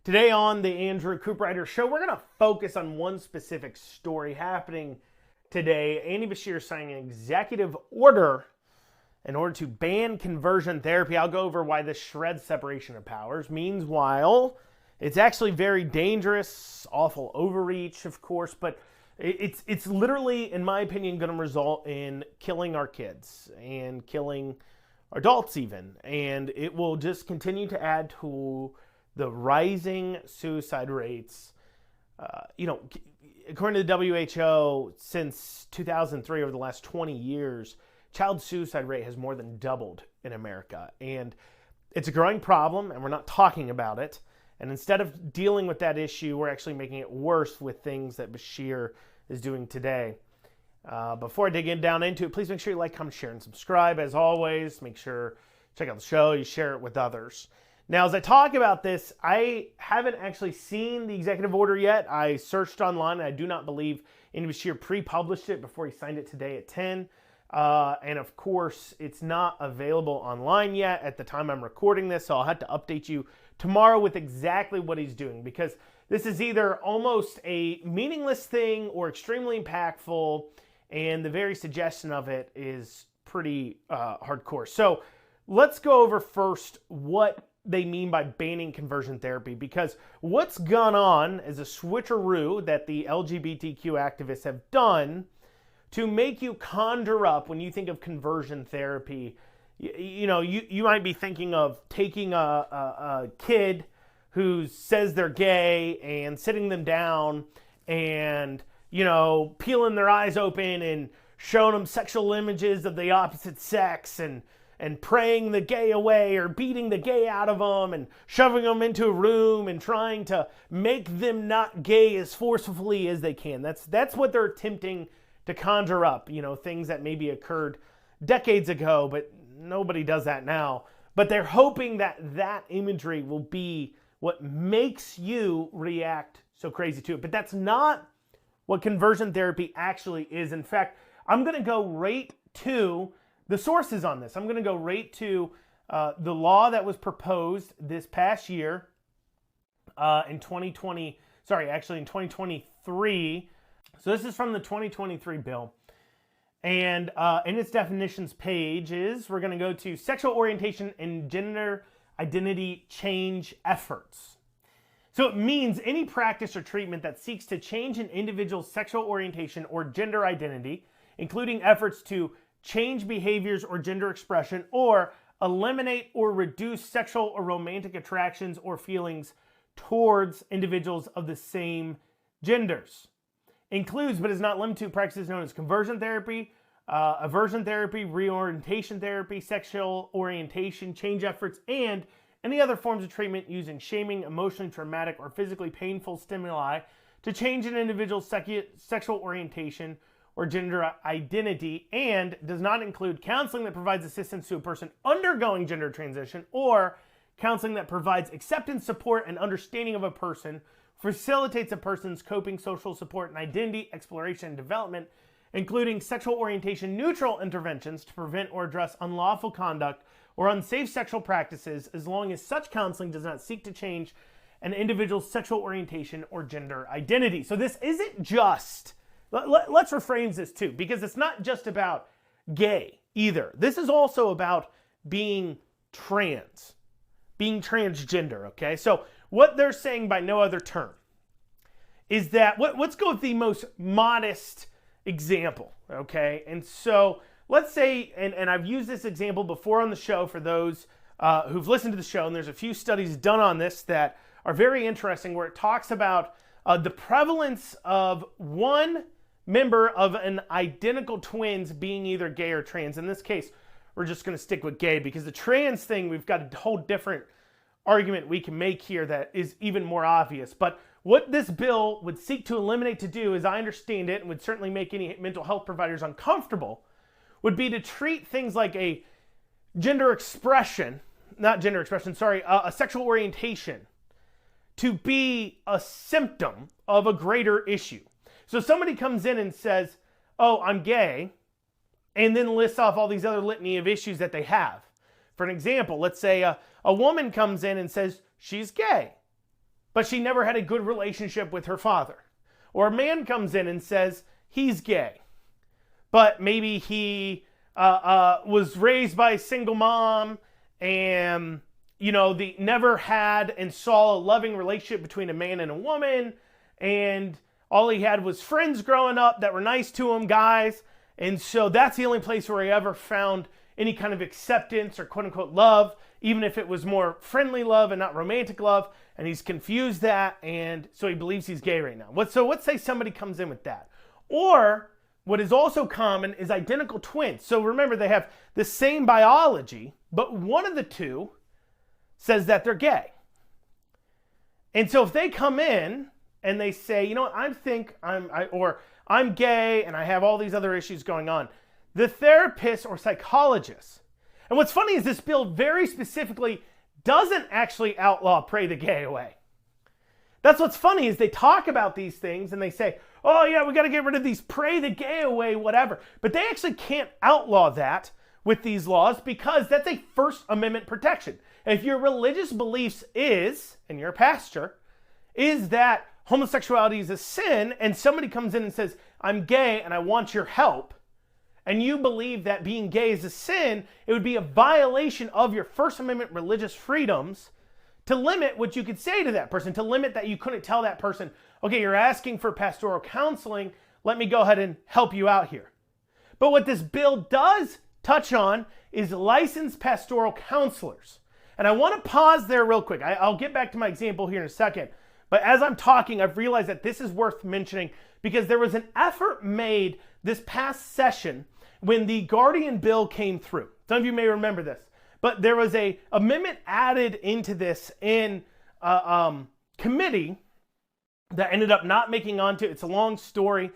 Today on the Andrew Cooperrider Show, we're going to focus on one specific story happening today. Andy Beshear signing an executive order in order to ban conversion therapy. I'll go over why this shreds separation of powers. Meanwhile, it's actually very dangerous, awful overreach, of course, but it's literally, in my opinion, going to result in killing our kids and killing adults even. And it will just continue to add to the rising suicide rates. According to the WHO, since 2003, over the last 20 years, child suicide rate has more than doubled in America. And it's a growing problem, and we're not talking about it. And instead of dealing with that issue, we're actually making it worse with things that Beshear is doing today. Before I dig down into it, please make sure you like, comment, share, and subscribe. As always, make sure check out the show, you share it with others. Now, as I talk about this, I haven't actually seen the executive order yet. I searched online, and I do not believe Andy Beshear pre-published it before he signed it today at 10. And of course, it's not available online yet at the time I'm recording this, so I'll have to update you tomorrow with exactly what he's doing, because this is either almost a meaningless thing or extremely impactful, and the very suggestion of it is pretty hardcore. So let's go over first what they mean by banning conversion therapy, because what's gone on is a switcheroo that the LGBTQ activists have done to make you conjure up when you think of conversion therapy. You might be thinking of taking a kid who says they're gay and sitting them down and, peeling their eyes open and showing them sexual images of the opposite sex and praying the gay away or beating the gay out of them and shoving them into a room and trying to make them not gay as forcefully as they can. That's what they're attempting to conjure up, things that maybe occurred decades ago, but nobody does that now. But they're hoping that imagery will be what makes you react so crazy to it. But that's not what conversion therapy actually is. In fact, I'm going to go right to the sources on this. I'm going to go right to the law that was proposed this past year in 2023. So this is from the 2023 bill. And in its definitions pages, we're going to go to sexual orientation and gender identity change efforts. So it means any practice or treatment that seeks to change an individual's sexual orientation or gender identity, including efforts to change behaviors or gender expression, or eliminate or reduce sexual or romantic attractions or feelings towards individuals of the same genders. Includes, but is not limited to, practices known as conversion therapy, aversion therapy, reorientation therapy, sexual orientation change efforts, and any other forms of treatment using shaming, emotionally traumatic, or physically painful stimuli to change an individual's sexual orientation or gender identity, and does not include counseling that provides assistance to a person undergoing gender transition, or counseling that provides acceptance, support, and understanding of a person, facilitates a person's coping, social support, and identity exploration and development, including sexual orientation neutral interventions to prevent or address unlawful conduct or unsafe sexual practices, as long as such counseling does not seek to change an individual's sexual orientation or gender identity. So this isn't just... Let's rephrase this too, because it's not just about gay either. This is also about being trans, being transgender, okay? So what they're saying by no other term is that, let's go with the most modest example, okay? And so let's say, and I've used this example before on the show for those who've listened to the show, and there's a few studies done on this that are very interesting, where it talks about the prevalence of one member of an identical twins being either gay or trans. In this case, we're just going to stick with gay, because the trans thing, we've got a whole different argument we can make here that is even more obvious. But what this bill would seek to eliminate, to do, as I understand it, and would certainly make any mental health providers uncomfortable, would be to treat things like a a sexual orientation to be a symptom of a greater issue. So somebody comes in and says, oh, I'm gay, and then lists off all these other litany of issues that they have. For an example, let's say a woman comes in and says she's gay. but she never had a good relationship with her father. Or a man comes in and says he's gay, but maybe he was raised by a single mom and, they never had and saw a loving relationship between a man and a woman, and all he had was friends growing up that were nice to him, guys, and so that's the only place where he ever found any kind of acceptance or quote-unquote love, even if it was more friendly love and not romantic love, and he's confused that, and so he believes he's gay right now. So let's say somebody comes in with that. Or what is also common is identical twins. So remember, they have the same biology, but one of the two says that they're gay. And so if they come in and they say, I'm gay and I have all these other issues going on, the therapist or psychologist, and what's funny is this bill very specifically doesn't actually outlaw pray the gay away. That's what's funny is they talk about these things and they say, oh yeah, we got to get rid of these pray the gay away, whatever. But they actually can't outlaw that with these laws because that's a First Amendment protection. If your religious beliefs is, and you're a pastor, is that homosexuality is a sin, and somebody comes in and says, I'm gay and I want your help, and you believe that being gay is a sin, it would be a violation of your First Amendment religious freedoms to limit what you could say to that person, to limit that you couldn't tell that person, okay, you're asking for pastoral counseling, let me go ahead and help you out here. But what this bill does touch on is licensed pastoral counselors. And I want to pause there real quick. I'll get back to my example here in a second. But as I'm talking, I've realized that this is worth mentioning because there was an effort made this past session when the Guardian bill came through. Some of you may remember this. But there was an amendment added into this in committee that ended up not making onto. It's a long story.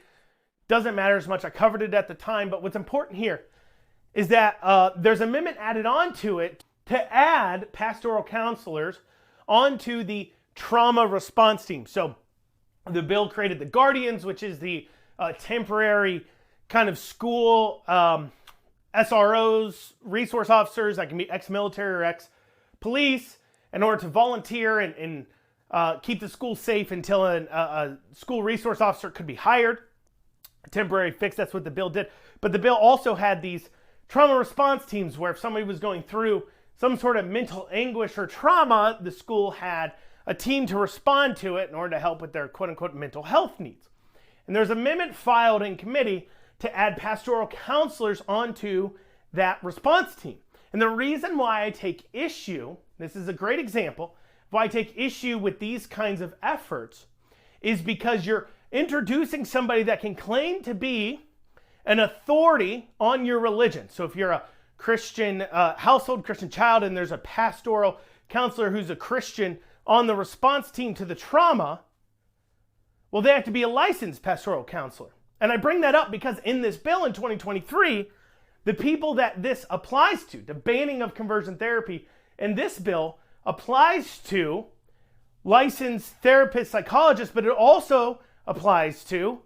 Doesn't matter as much. I covered it at the time. But what's important here is that there's an amendment added onto it to add pastoral counselors onto the trauma response team. So the bill created the Guardians, which is the temporary kind of school SROs, resource officers that can be ex-military or ex-police in order to volunteer and keep the school safe until a school resource officer could be hired. A temporary fix, that's what the bill did. But the bill also had these trauma response teams where if somebody was going through some sort of mental anguish or trauma, the school had a team to respond to it in order to help with their quote-unquote mental health needs. And there's an amendment filed in committee to add pastoral counselors onto that response team. And the reason why I take issue, this is a great example, why I take issue with these kinds of efforts is because you're introducing somebody that can claim to be an authority on your religion. So if you're a Christian household, Christian child, and there's a pastoral counselor who's a Christian on the response team to the trauma, well, they have to be a licensed pastoral counselor. And I bring that up because in this bill in 2023, the people that this applies to, the banning of conversion therapy in this bill applies to licensed therapists, psychologists, but it also applies to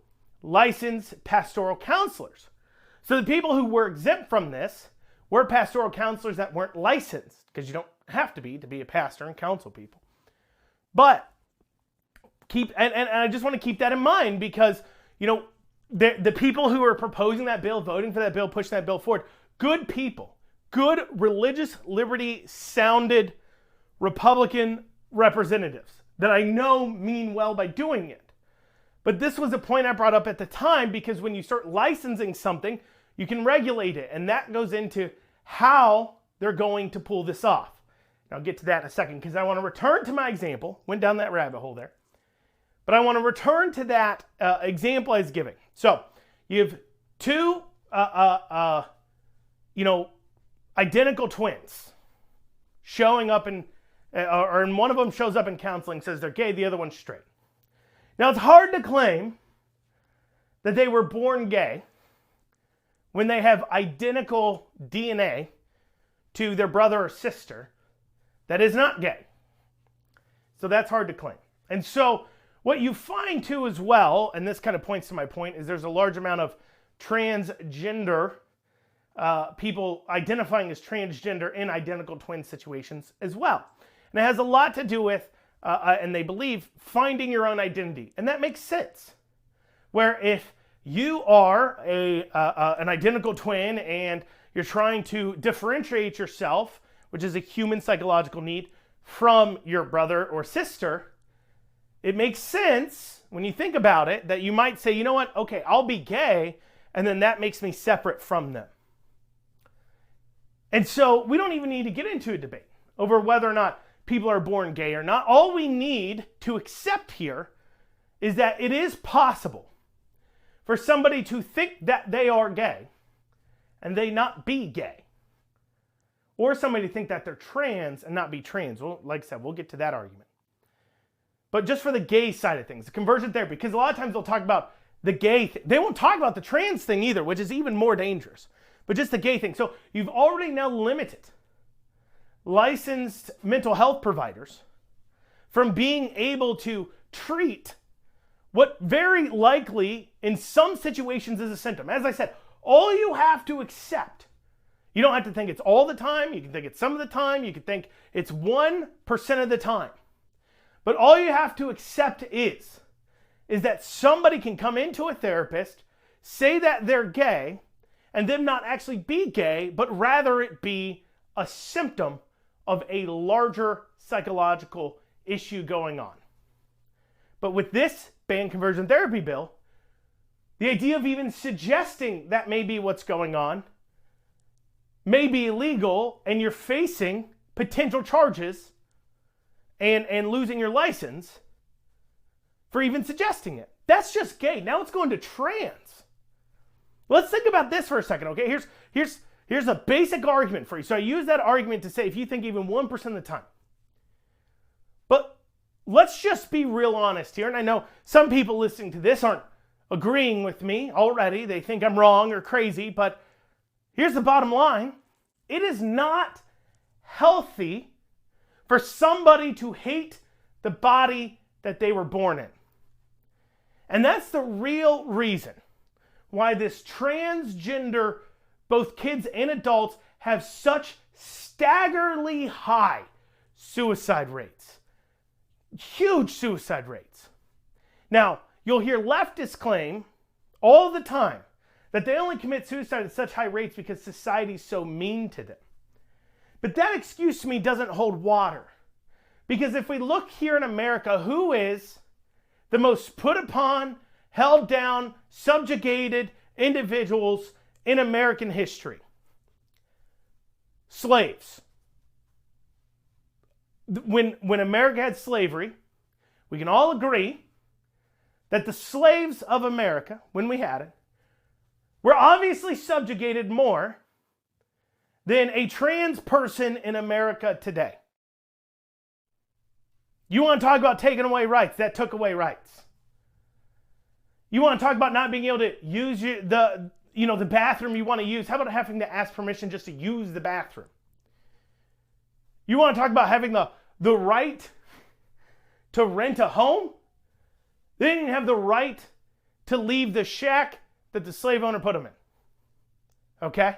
licensed pastoral counselors. So the people who were exempt from this were pastoral counselors that weren't licensed, because you don't have to be a pastor and counsel people. But I just want to keep that in mind because, the people who are proposing that bill, voting for that bill, pushing that bill forward, good people, good religious liberty sounded Republican representatives that I know mean well by doing it. But this was a point I brought up at the time because when you start licensing something, you can regulate it. And that goes into how they're going to pull this off. And I'll get to that in a second because I want to return to my example. Went down that rabbit hole there. But I want to return to that example I was giving. So you have two, identical twins showing up or one of them shows up in counseling, says they're gay, the other one's straight. Now it's hard to claim that they were born gay when they have identical DNA to their brother or sister that is not gay. So that's hard to claim. And so what you find too as well, and this kind of points to my point, is there's a large amount of transgender people identifying as transgender in identical twin situations as well. And it has a lot to do with and they believe finding your own identity. And that makes sense. Where if you are an identical twin and you're trying to differentiate yourself, which is a human psychological need, from your brother or sister, it makes sense when you think about it that you might say, you know what, okay, I'll be gay, and then that makes me separate from them. And so we don't even need to get into a debate over whether or not people are born gay or not. All we need to accept here is that it is possible for somebody to think that they are gay and they not be gay. Or somebody to think that they're trans and not be trans. Well, like I said, we'll get to that argument. But just for the gay side of things, the conversion therapy, because a lot of times they'll talk about the gay thing. They won't talk about the trans thing either, which is even more dangerous. But just the gay thing. So you've already now limited licensed mental health providers from being able to treat what very likely in some situations is a symptom. As I said, all you have to accept, you don't have to think it's all the time, you can think it's some of the time, you can think it's 1% of the time. But all you have to accept is that somebody can come into a therapist, say that they're gay, and them not actually be gay, but rather it be a symptom of a larger psychological issue going on. But with this banned conversion therapy bill, the idea of even suggesting that may be what's going on may be illegal, and you're facing potential charges and losing your license for even suggesting it. That's just gay. Now it's going to trans. Let's think about this for a second, okay? Here's a basic argument for you. So I use that argument to say if you think even 1% of the time. But let's just be real honest here. And I know some people listening to this aren't agreeing with me already. They think I'm wrong or crazy. But here's the bottom line. It is not healthy for somebody to hate the body that they were born in. And that's the real reason why this transgender, both kids and adults, have such staggeringly high suicide rates. Huge suicide rates. Now, you'll hear leftists claim all the time that they only commit suicide at such high rates because society's so mean to them. But that excuse to me doesn't hold water. Because if we look here in America, who is the most put upon, held down, subjugated individuals in American history? Slaves. When America had slavery, we can all agree that the slaves of America, when we had it, were obviously subjugated more than a trans person in America today. You want to talk about taking away rights? That took away rights. You want to talk about not being able to use the bathroom you want to use? How about having to ask permission just to use the bathroom? You want to talk about having the right to rent a home? They didn't even have the right to leave the shack that the slave owner put them in. Okay?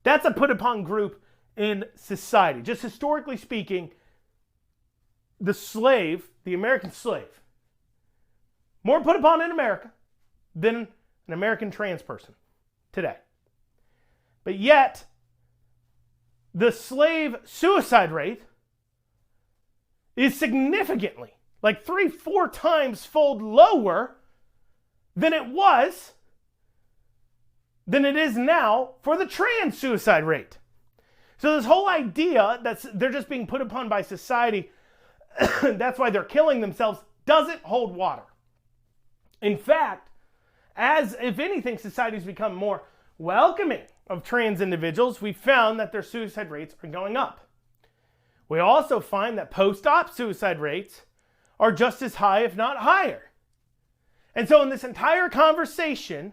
That's a put upon group in society. Just historically speaking, the slave, the American slave, more put upon in America than an American trans person today. But yet, the slave suicide rate is significantly, like 3-4 times fold lower than it is now for the trans suicide rate. So this whole idea that they're just being put upon by society, that's why they're killing themselves, doesn't hold water. In fact, as if anything, society's become more welcoming of trans individuals, we found that their suicide rates are going up. We also find that post-op suicide rates are just as high, if not higher. And so in this entire conversation,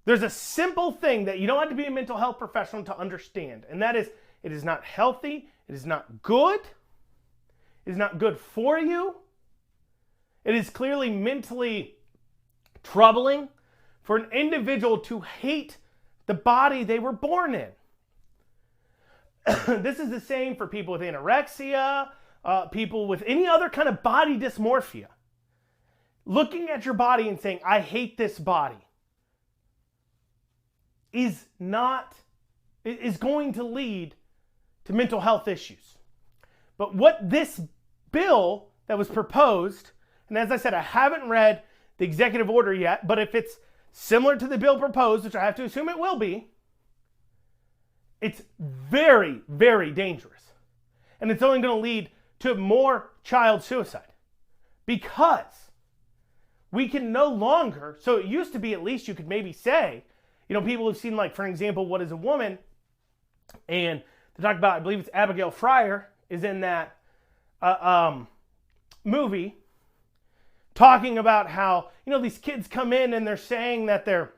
there's a simple thing that you don't have to be a mental health professional to understand. And that is, it is not healthy. It is not good. It is not good for you. It is clearly mentally troubling for an individual to hate the body they were born in. This is the same for people with anorexia, people with any other kind of body dysmorphia, looking at your body and saying, I hate this body, is going to lead to mental health issues. But what this bill that was proposed, and as I said, I haven't read the executive order yet, but if it's similar to the bill proposed, which I have to assume it will be, it's very, very dangerous. And it's only going to lead to more child suicide. Because we can no longer, so it used to be at least you could maybe say, people have seen, like, for example, What is a Woman? And they talk about, I believe it's Abigail Fryer is in that movie, talking about how, these kids come in and they're saying that they're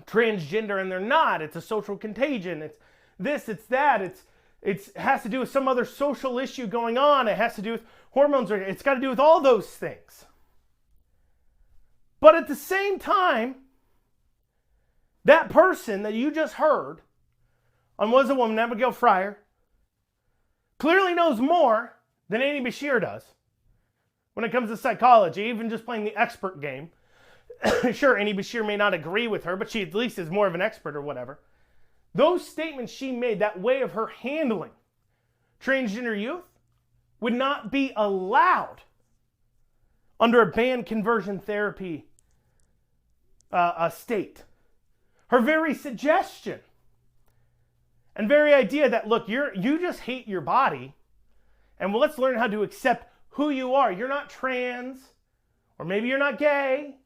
transgender and they're not. It's a social contagion. It's this, it's that. It has to do with some other social issue going on. It has to do with hormones. It's got to do with all those things. But at the same time, that person that you just heard on Was a Woman, Abigail Fryer, clearly knows more than Annie Beshear does when it comes to psychology, even just playing the expert game. Sure, Annie Beshear may not agree with her, but she at least is more of an expert or whatever. Those statements she made, that way of her handling transgender youth, would not be allowed under a banned conversion therapy state. Her very suggestion and very idea that, look, you just hate your body, and well, let's learn how to accept who you are. You're not trans, or maybe you're not gay.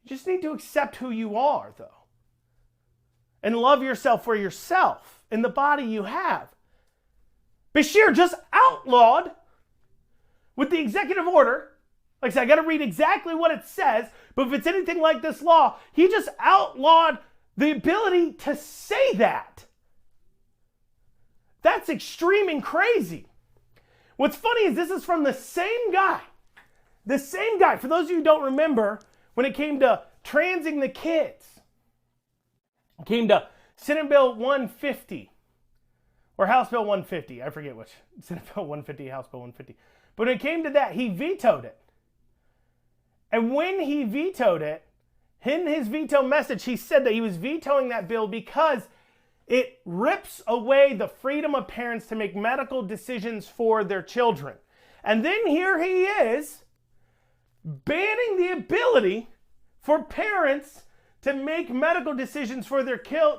You just need to accept who you are, though. And love yourself for yourself in the body you have. Beshear just outlawed, with the executive order, like I said, I got to read exactly what it says, but if it's anything like this law, he just outlawed the ability to say that. That's extreme and crazy. What's funny is this is from the same guy. The same guy, for those of you who don't remember, when it came to transing the kids, it came to Senate Bill 150, or House Bill 150, I forget which, Senate Bill 150, House Bill 150. But when it came to that, he vetoed it. And when he vetoed it, in his veto message, he said that he was vetoing that bill because it rips away the freedom of parents to make medical decisions for their children. And then here he is, banning the ability for parents to make medical decisions for their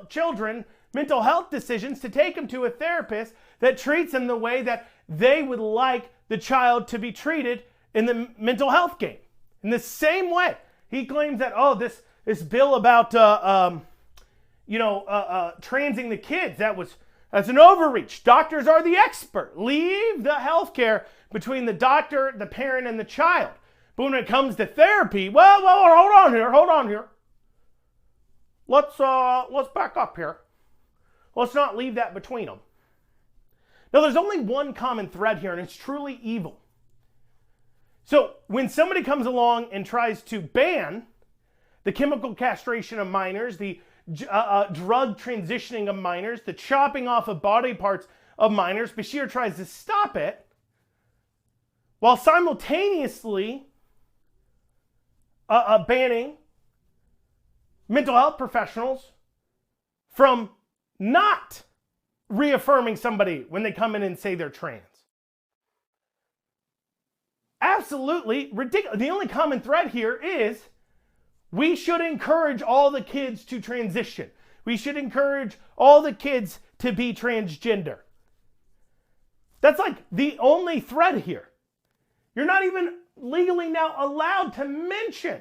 children, mental health decisions, to take them to a therapist that treats them the way that they would like the child to be treated in the mental health game. In the same way, he claims that, this bill about, transing the kids, that's an overreach. Doctors are the expert. Leave the healthcare between the doctor, the parent, and the child. But when it comes to therapy, well, hold on here. Let's back up here. Let's not leave that between them. Now, there's only one common thread here, and it's truly evil. So when somebody comes along and tries to ban the chemical castration of minors, the drug transitioning of minors, the chopping off of body parts of minors, Beshear tries to stop it, while simultaneously banning mental health professionals from not reaffirming somebody when they come in and say they're trans. Absolutely ridiculous. The only common thread here is we should encourage all the kids to transition. We should encourage all the kids to be transgender. That's like the only thread here. You're not even legally now allowed to mention,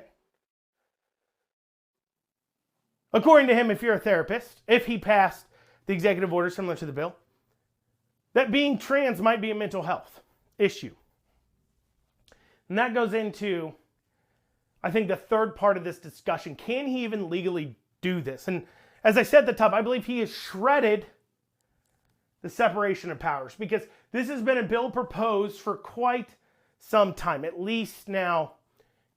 according to him, if you're a therapist, if he passed the executive order similar to the bill, that being trans might be a mental health issue. And that goes into, I think, the third part of this discussion. Can he even legally do this? And as I said at the top, I believe he has shredded the separation of powers, because this has been a bill proposed for quite some time, at least now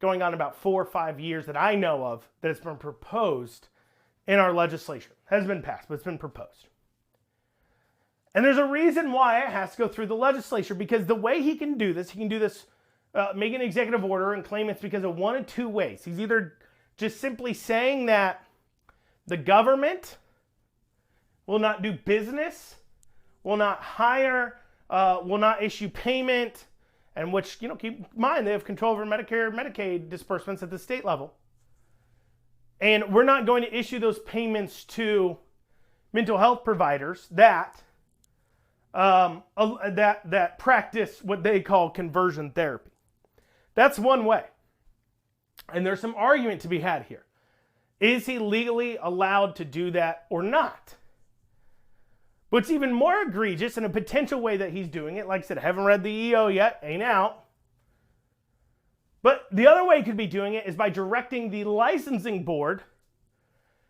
going on about 4 or 5 years that I know of that it's been proposed in our legislature. It hasn't been passed, but it's been proposed. And there's a reason why it has to go through the legislature, because the way he can do this, make an executive order and claim it's because of one of two ways. He's either just simply saying that the government will not do business, will not hire, will not issue payment, and which, keep in mind, they have control over Medicare, Medicaid disbursements at the state level. And we're not going to issue those payments to mental health providers that practice what they call conversion therapy. That's one way. And there's some argument to be had here. Is he legally allowed to do that or not? What's even more egregious, and a potential way that he's doing it, like I said, I haven't read the EO yet, ain't out. But the other way he could be doing it is by directing the licensing board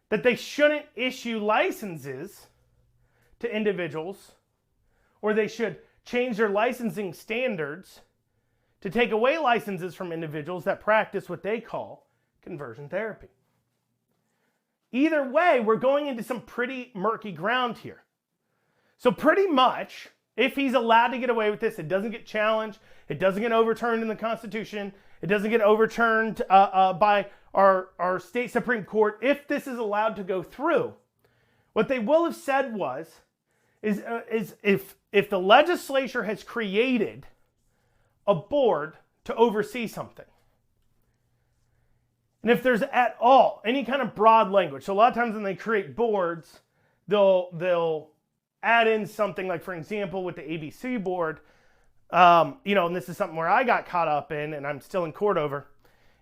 that they shouldn't issue licenses to individuals, or they should change their licensing standards to take away licenses from individuals that practice what they call conversion therapy. Either way, we're going into some pretty murky ground here. So pretty much, if he's allowed to get away with this, it doesn't get challenged, it doesn't get overturned in the Constitution, it doesn't get overturned by our state Supreme Court. If this is allowed to go through, what they will have said is if the legislature has created a board to oversee something, and if there's at all any kind of broad language, so a lot of times when they create boards, they'll add in something like, for example, with the ABC board, and this is something where I got caught up in, and I'm still in court over,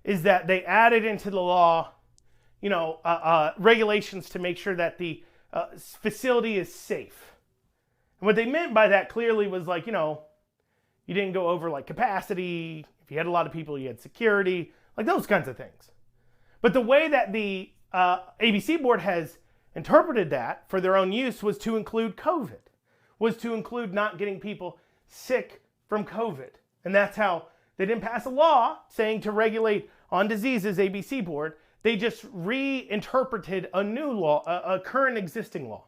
is that they added into the law, regulations to make sure that the facility is safe. And what they meant by that clearly was like, you didn't go over like capacity. If you had a lot of people, you had security, like those kinds of things. But the way that the ABC board has interpreted that for their own use was to include COVID, was to include not getting people sick from COVID. And that's how they didn't pass a law saying to regulate on diseases, ABC board. They just reinterpreted a new law, a current existing law.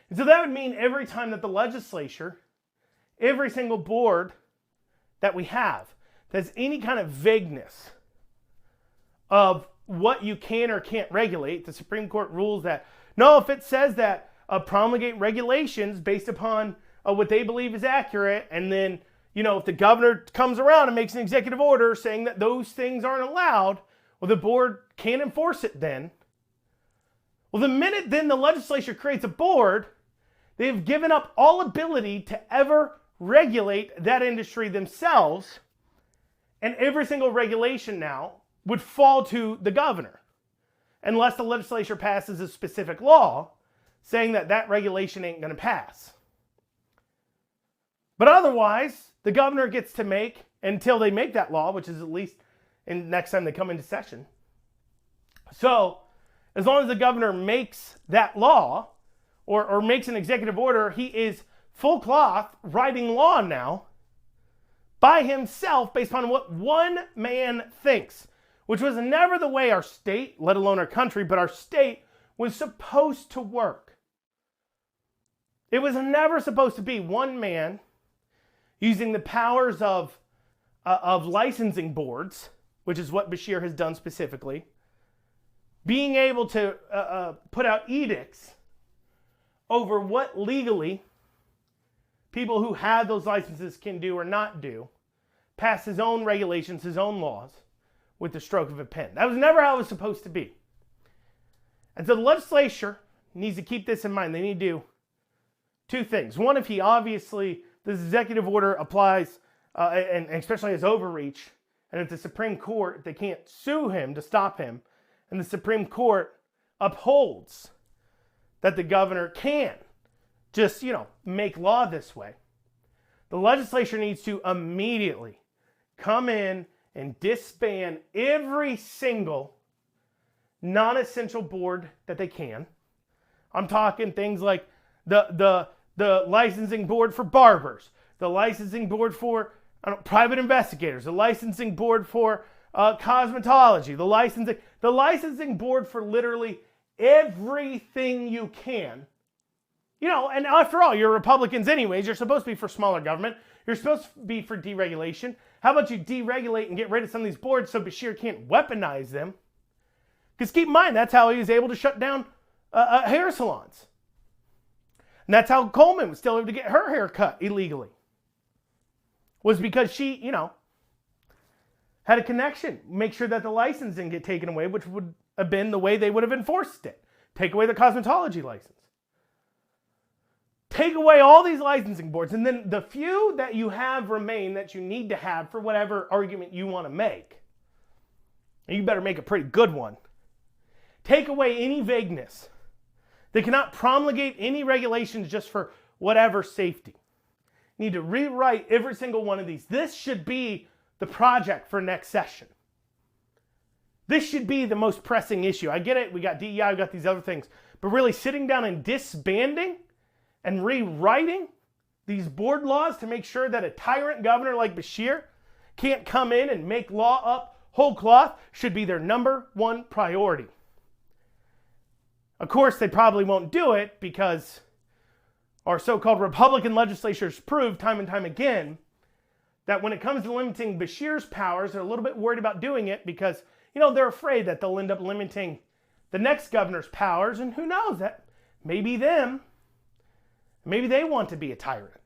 And so that would mean every time that the legislature, every single board that we have, that has any kind of vagueness of what you can or can't regulate, the Supreme Court rules that, no, if it says that promulgate regulations based upon what they believe is accurate, and then, if the governor comes around and makes an executive order saying that those things aren't allowed, well, the board can't enforce it then. Well, the minute then the legislature creates a board, they've given up all ability to ever regulate that industry themselves, and every single regulation now would fall to the governor, unless the legislature passes a specific law saying that that regulation ain't going to pass. But otherwise, the governor gets to make, until they make that law, which is at least next time they come into session. So, as long as the governor makes that law, or makes an executive order, he is full cloth writing law now by himself based upon what one man thinks, which was never the way our state, let alone our country, but our state was supposed to work. It was never supposed to be one man using the powers of licensing boards, which is what Beshear has done specifically, being able to put out edicts over what legally people who have those licenses can do or not do, pass his own regulations, his own laws, with the stroke of a pen. That was never how it was supposed to be. And so the legislature needs to keep this in mind. They need to do two things. One, if he obviously, this executive order applies, and especially his overreach, and if the Supreme Court, if they can't sue him to stop him, and the Supreme Court upholds that the governor can just, make law this way, the legislature needs to immediately come in and disband every single non-essential board that they can. I'm talking things like the licensing board for barbers, the licensing board for private investigators, the licensing board for cosmetology, the licensing board for literally everything you can, And after all, you're Republicans anyways. You're supposed to be for smaller government. You're supposed to be for deregulation. How about you deregulate and get rid of some of these boards so Beshear can't weaponize them? Because keep in mind, that's how he was able to shut down hair salons. And that's how Coleman was still able to get her hair cut illegally. Was because she, had a connection. Make sure that the license didn't get taken away, which would have been the way they would have enforced it. Take away the cosmetology license. Take away all these licensing boards, and then the few that you have remain that you need to have for whatever argument you want to make. And you better make a pretty good one. Take away any vagueness. They cannot promulgate any regulations just for whatever safety. You need to rewrite every single one of these. This should be the project for next session. This should be the most pressing issue. I get it. We got DEI, we got these other things. But really sitting down and disbanding and rewriting these board laws to make sure that a tyrant governor like Beshear can't come in and make law up whole cloth should be their number one priority. Of course, they probably won't do it because our so-called Republican legislatures proved time and time again that when it comes to limiting Beshear's powers, they're a little bit worried about doing it because, they're afraid that they'll end up limiting the next governor's powers, and who knows, that maybe them. Maybe they want to be a tyrant,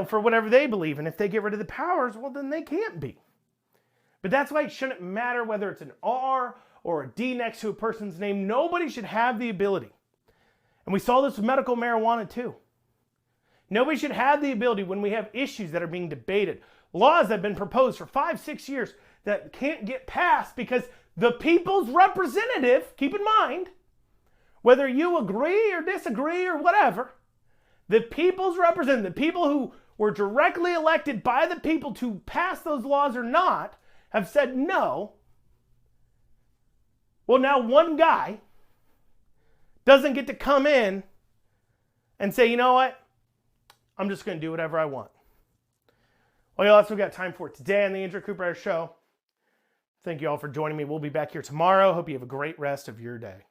for whatever they believe. And if they get rid of the powers, well, then they can't be. But that's why it shouldn't matter whether it's an R or a D next to a person's name. Nobody should have the ability. And we saw this with medical marijuana too. Nobody should have the ability when we have issues that are being debated, laws that have been proposed for 5-6 years that can't get passed because the people's representative, keep in mind, whether you agree or disagree or whatever, the people's representative, the people who were directly elected by the people to pass those laws or not, have said no. Well, now one guy doesn't get to come in and say, you know what? I'm just going to do whatever I want. Well, y'all, that's what we got time for today on the Andrew Cooperrider Show. Thank you all for joining me. We'll be back here tomorrow. Hope you have a great rest of your day.